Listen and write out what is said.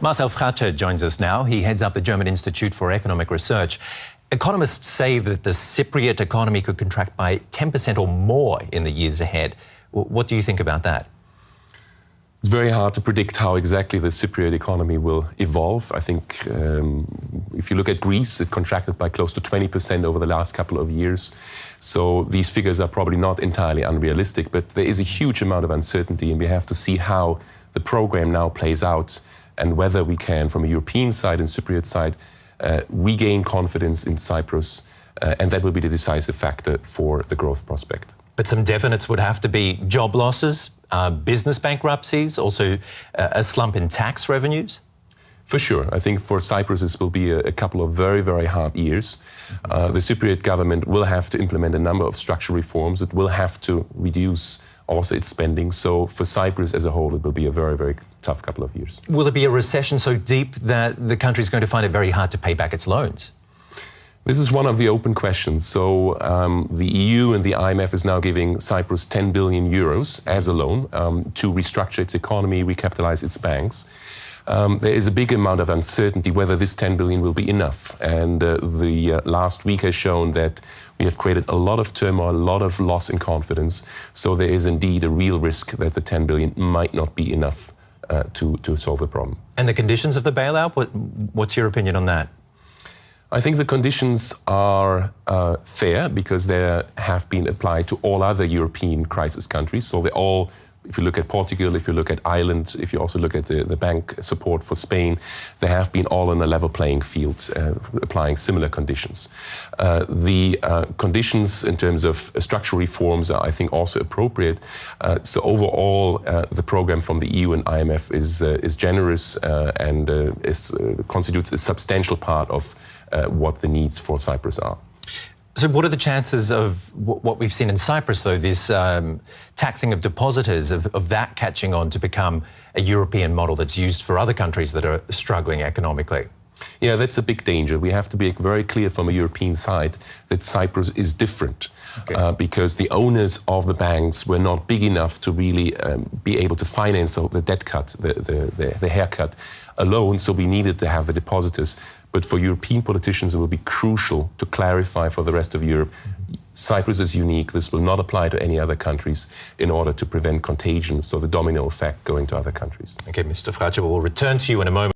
Marcel Fratzscher joins us now. He heads up the German Institute for Economic Research. Economists say that the Cypriot economy could contract by 10% or more in the years ahead. What do you think about that? It's very hard to predict how exactly the Cypriot economy will evolve. I think if you look at Greece, it contracted by close to 20% over the last couple of years. So these figures are probably not entirely unrealistic, but there is a huge amount of uncertainty, and we have to see how the program now plays out and whether we can, from a European side and Cypriot side, regain confidence in Cyprus, and that will be the decisive factor for the growth prospect. But some definites would have to be job losses, business bankruptcies, also a slump in tax revenues? For sure. I think for Cyprus this will be a couple of very, very hard years. The Cypriot government will have to implement a number of structural reforms. It will have to reduce also its spending. So for Cyprus as a whole, it will be a very, very tough couple of years. Will there be a recession so deep that the country is going to find it very hard to pay back its loans? This is one of the open questions. So the EU and the IMF is now giving Cyprus 10 billion euros as a loan to restructure its economy, recapitalize its banks. There is a big amount of uncertainty whether this 10 billion will be enough. And the last week has shown that we have created a lot of turmoil, a lot of loss in confidence. So there is indeed a real risk that the 10 billion might not be enough to solve the problem. And the conditions of the bailout, what's your opinion on that? I think the conditions are fair because they have been applied to all other European crisis countries. So they're all, if you look at Portugal, if you look at Ireland, if you also look at the bank support for Spain, they have been all on a level playing field, applying similar conditions. The conditions in terms of structural reforms are, I think, also appropriate. So overall, the program from the EU and IMF is generous and constitutes a substantial part of what the needs for Cyprus are. So what are the chances of what we've seen in Cyprus, though, this taxing of depositors, of that catching on to become a European model that's used for other countries that are struggling economically? Yeah, that's a big danger. We have to be very clear from a European side that Cyprus is different. Okay. Because the owners of the banks were not big enough to really be able to finance the debt cut, the haircut alone, so we needed to have the depositors. But for European politicians, it will be crucial to clarify for the rest of Europe, Cyprus is unique. This will not apply to any other countries in order to prevent contagion, so the domino effect going to other countries. Okay, Mr. Fratzscher, we'll return to you in a moment.